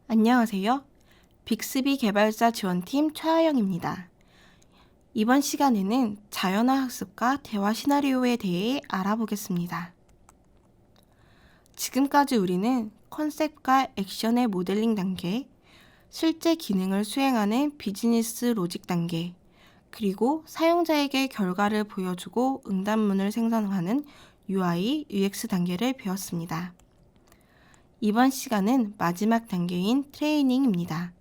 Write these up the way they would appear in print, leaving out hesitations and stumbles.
안녕하세요. 빅스비 개발자 지원팀 최하영입니다. 이번 시간에는 자연어 학습과 대화 시나리오에 대해 알아보겠습니다. 지금까지 우리는 컨셉과 액션의 모델링 단계, 실제 기능을 수행하는 비즈니스 로직 단계, 그리고 사용자에게 결과를 보여주고 응답문을 생성하는 UI, UX 단계를 배웠습니다. 이번 시간은 마지막 단계인 트레이닝입니다.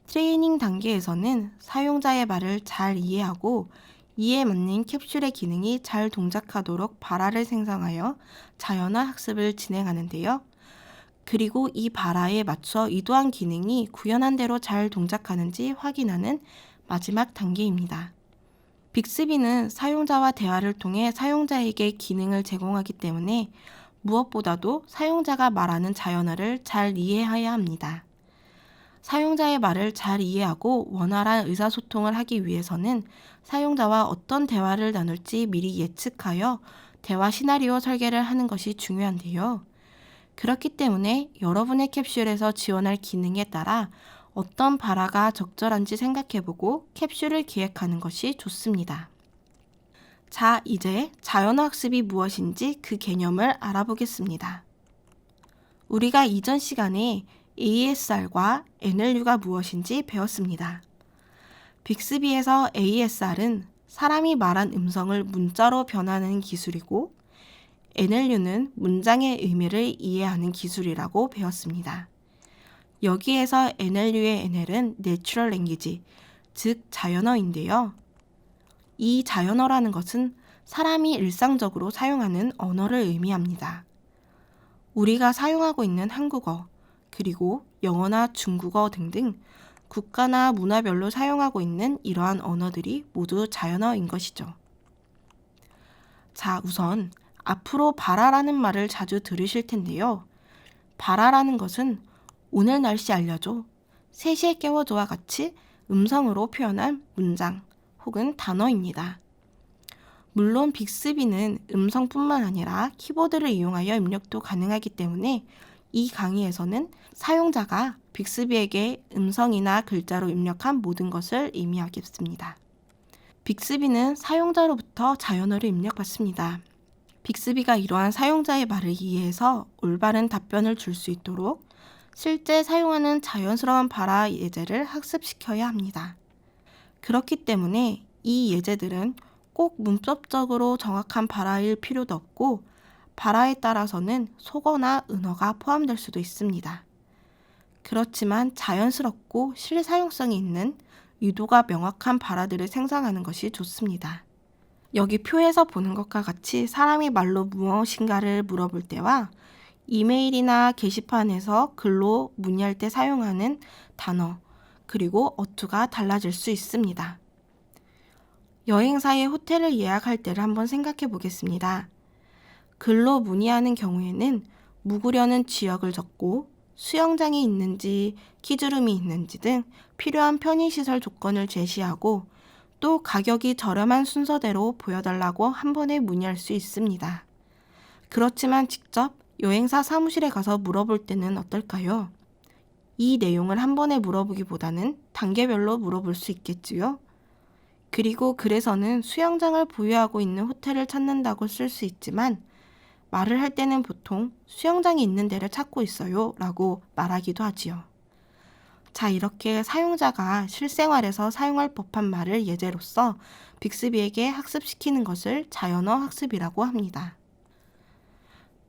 트레이닝 단계에서는 사용자의 말을 잘 이해하고 이에 맞는 캡슐의 기능이 잘 동작하도록 발화를 생성하여 자연어 학습을 진행하는데요. 그리고 이 발화에 맞춰 의도한 기능이 구현한 대로 잘 동작하는지 확인하는 마지막 단계입니다. 빅스비는 사용자와 대화를 통해 사용자에게 기능을 제공하기 때문에 무엇보다도 사용자가 말하는 자연어를 잘 이해해야 합니다. 사용자의 말을 잘 이해하고 원활한 의사소통을 하기 위해서는 사용자와 어떤 대화를 나눌지 미리 예측하여 대화 시나리오 설계를 하는 것이 중요한데요. 그렇기 때문에 여러분의 캡슐에서 지원할 기능에 따라 어떤 발화가 적절한지 생각해보고 캡슐을 기획하는 것이 좋습니다. 자, 이제 자연어 학습이 무엇인지 그 개념을 알아보겠습니다. 우리가 이전 시간에 ASR과 NLU가 무엇인지 배웠습니다. 빅스비에서 ASR은 사람이 말한 음성을 문자로 변환하는 기술이고 NLU는 문장의 의미를 이해하는 기술이라고 배웠습니다. 여기에서 NLU의 NL은 Natural Language, 즉 자연어인데요. 이 자연어라는 것은 사람이 일상적으로 사용하는 언어를 의미합니다. 우리가 사용하고 있는 한국어, 그리고 영어나 중국어 등등 국가나 문화별로 사용하고 있는 이러한 언어들이 모두 자연어인 것이죠. 자, 우선 앞으로 봐라라는 말을 자주 들으실 텐데요. 봐라라는 것은 오늘 날씨 알려줘, 3시에 깨워줘와 같이 음성으로 표현한 문장 혹은 단어입니다. 물론 빅스비는 음성뿐만 아니라 키보드를 이용하여 입력도 가능하기 때문에 이 강의에서는 사용자가 빅스비에게 음성이나 글자로 입력한 모든 것을 의미하겠습니다. 빅스비는 사용자로부터 자연어를 입력받습니다. 빅스비가 이러한 사용자의 말을 이해해서 올바른 답변을 줄 수 있도록 실제 사용하는 자연스러운 발화 예제를 학습시켜야 합니다. 그렇기 때문에 이 예제들은 꼭 문법적으로 정확한 발화일 필요도 없고 발화에 따라서는 속어나 은어가 포함될 수도 있습니다. 그렇지만 자연스럽고 실사용성이 있는 의도가 명확한 발화들을 생성하는 것이 좋습니다. 여기 표에서 보는 것과 같이 사람이 말로 무엇인가를 물어볼 때와 이메일이나 게시판에서 글로 문의할 때 사용하는 단어, 그리고 어투가 달라질 수 있습니다. 여행사에 호텔을 예약할 때를 한번 생각해 보겠습니다. 글로 문의하는 경우에는 묵으려는 지역을 적고 수영장이 있는지 키즈룸이 있는지 등 필요한 편의시설 조건을 제시하고 또 가격이 저렴한 순서대로 보여달라고 한 번에 문의할 수 있습니다. 그렇지만 직접 여행사 사무실에 가서 물어볼 때는 어떨까요? 이 내용을 한 번에 물어보기보다는 단계별로 물어볼 수 있겠지요? 그리고 그래서는 수영장을 보유하고 있는 호텔을 찾는다고 쓸 수 있지만 말을 할 때는 보통 수영장이 있는 데를 찾고 있어요 라고 말하기도 하지요. 자, 이렇게 사용자가 실생활에서 사용할 법한 말을 예제로서 빅스비에게 학습시키는 것을 자연어 학습이라고 합니다.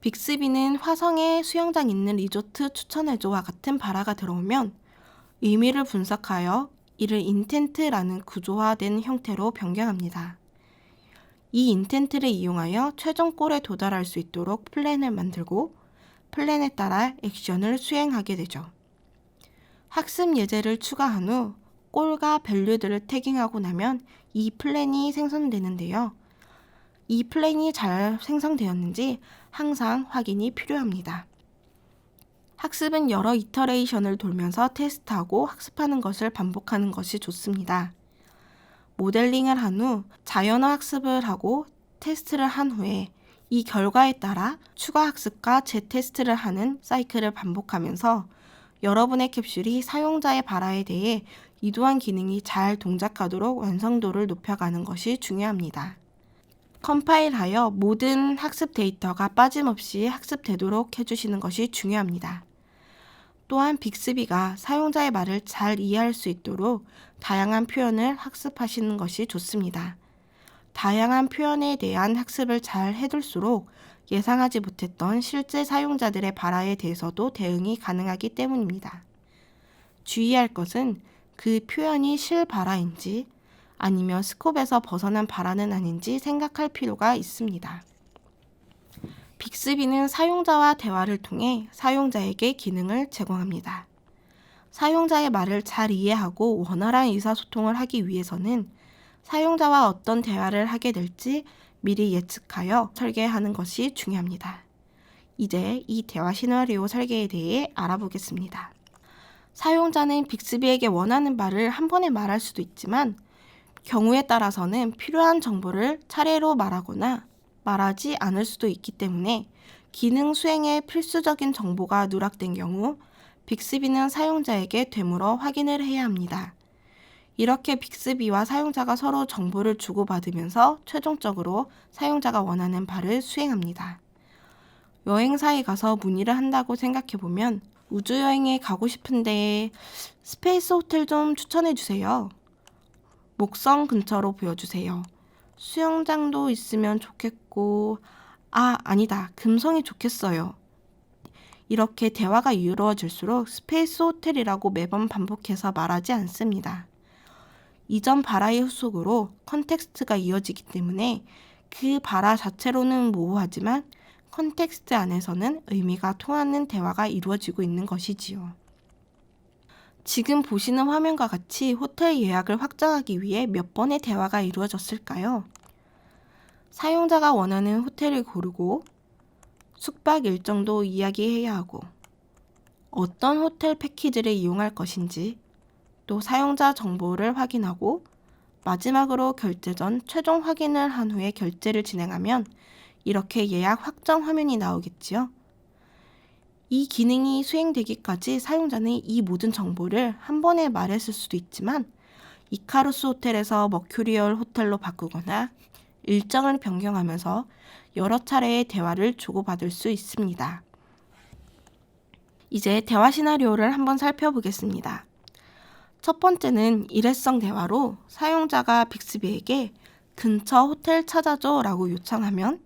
빅스비는 화성에 수영장 있는 리조트 추천해줘와 같은 발화가 들어오면 의미를 분석하여 이를 인텐트라는 구조화된 형태로 변경합니다. 이 인텐트를 이용하여 최종 골에 도달할 수 있도록 플랜을 만들고 플랜에 따라 액션을 수행하게 되죠. 학습 예제를 추가한 후 골과 밸류들을 태깅하고 나면 이 플랜이 생성되는데요. 이 플랜이 잘 생성되었는지 항상 확인이 필요합니다. 학습은 여러 이터레이션을 돌면서 테스트하고 학습하는 것을 반복하는 것이 좋습니다. 모델링을 한 후 자연어 학습을 하고 테스트를 한 후에 이 결과에 따라 추가 학습과 재테스트를 하는 사이클을 반복하면서 여러분의 캡슐이 사용자의 발화에 대해 이도한 기능이 잘 동작하도록 완성도를 높여가는 것이 중요합니다. 컴파일하여 모든 학습 데이터가 빠짐없이 학습되도록 해주시는 것이 중요합니다. 또한 빅스비가 사용자의 말을 잘 이해할 수 있도록 다양한 표현을 학습하시는 것이 좋습니다. 다양한 표현에 대한 학습을 잘 해둘수록 예상하지 못했던 실제 사용자들의 발화에 대해서도 대응이 가능하기 때문입니다. 주의할 것은 그 표현이 실발화인지 아니면 스콥에서 벗어난 발화는 아닌지 생각할 필요가 있습니다. 빅스비는 사용자와 대화를 통해 사용자에게 기능을 제공합니다. 사용자의 말을 잘 이해하고 원활한 의사소통을 하기 위해서는 사용자와 어떤 대화를 하게 될지 미리 예측하여 설계하는 것이 중요합니다. 이제 이 대화 시나리오 설계에 대해 알아보겠습니다. 사용자는 빅스비에게 원하는 말을 한 번에 말할 수도 있지만 경우에 따라서는 필요한 정보를 차례로 말하거나 말하지 않을 수도 있기 때문에 기능 수행에 필수적인 정보가 누락된 경우 빅스비는 사용자에게 되물어 확인을 해야 합니다. 이렇게 빅스비와 사용자가 서로 정보를 주고받으면서 최종적으로 사용자가 원하는 바를 수행합니다. 여행사에 가서 문의를 한다고 생각해보면 우주여행에 가고 싶은데 스페이스 호텔 좀 추천해주세요. 목성 근처로 보여주세요. 수영장도 있으면 좋겠고, 아니다. 금성이 좋겠어요. 이렇게 대화가 이루어질수록 스페이스 호텔이라고 매번 반복해서 말하지 않습니다. 이전 발화의 후속으로 컨텍스트가 이어지기 때문에 그 발화 자체로는 모호하지만 컨텍스트 안에서는 의미가 통하는 대화가 이루어지고 있는 것이지요. 지금 보시는 화면과 같이 호텔 예약을 확정하기 위해 몇 번의 대화가 이루어졌을까요? 사용자가 원하는 호텔을 고르고 숙박 일정도 이야기해야 하고 어떤 호텔 패키지를 이용할 것인지 또 사용자 정보를 확인하고 마지막으로 결제 전 최종 확인을 한 후에 결제를 진행하면 이렇게 예약 확정 화면이 나오겠지요. 이 기능이 수행되기까지 사용자는 이 모든 정보를 한 번에 말했을 수도 있지만 이카루스 호텔에서 머큐리얼 호텔로 바꾸거나 일정을 변경하면서 여러 차례의 대화를 주고받을 수 있습니다. 이제 대화 시나리오를 한번 살펴보겠습니다. 첫 번째는 일회성 대화로 사용자가 빅스비에게 근처 호텔 찾아줘 라고 요청하면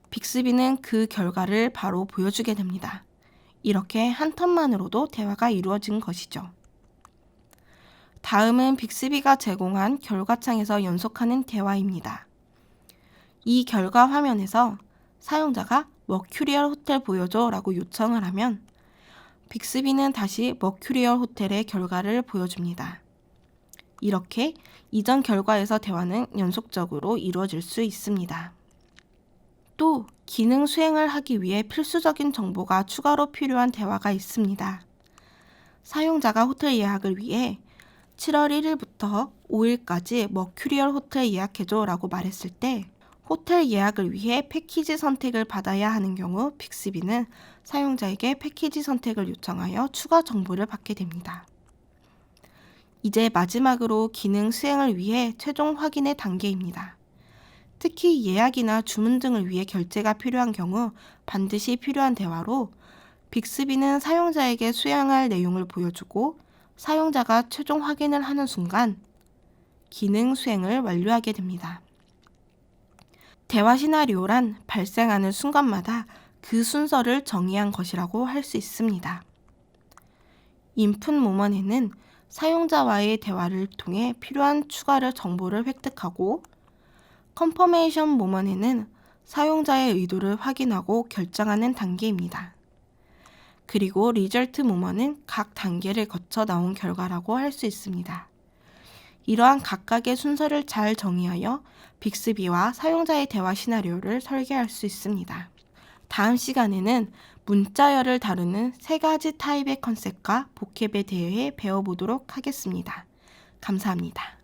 빅스비는 그 결과를 바로 보여주게 됩니다. 이렇게 한 턴만으로도 대화가 이루어진 것이죠. 다음은 빅스비가 제공한 결과창에서 연속하는 대화입니다. 이 결과 화면에서 사용자가 머큐리얼 호텔 보여줘 라고 요청을 하면 빅스비는 다시 머큐리얼 호텔의 결과를 보여줍니다. 이렇게 이전 결과에서 대화는 연속적으로 이루어질 수 있습니다. 또 기능 수행을 하기 위해 필수적인 정보가 추가로 필요한 대화가 있습니다. 사용자가 호텔 예약을 위해 7월 1일부터 5일까지 머큐리얼 호텔 예약해줘 라고 말했을 때 호텔 예약을 위해 패키지 선택을 받아야 하는 경우 빅스비는 사용자에게 패키지 선택을 요청하여 추가 정보를 받게 됩니다. 이제 마지막으로 기능 수행을 위해 최종 확인의 단계입니다. 특히 예약이나 주문 등을 위해 결제가 필요한 경우 반드시 필요한 대화로 빅스비는 사용자에게 수행할 내용을 보여주고 사용자가 최종 확인을 하는 순간 기능 수행을 완료하게 됩니다. 대화 시나리오란 발생하는 순간마다 그 순서를 정의한 것이라고 할 수 있습니다. 인풋 모먼에는 사용자와의 대화를 통해 필요한 추가 정보를 획득하고 컨퍼메이션 모먼에는 사용자의 의도를 확인하고 결정하는 단계입니다. 그리고 리절트 모먼은 각 단계를 거쳐 나온 결과라고 할 수 있습니다. 이러한 각각의 순서를 잘 정의하여 빅스비와 사용자의 대화 시나리오를 설계할 수 있습니다. 다음 시간에는 문자열을 다루는 세 가지 타입의 컨셉과 보캡에 대해 배워보도록 하겠습니다. 감사합니다.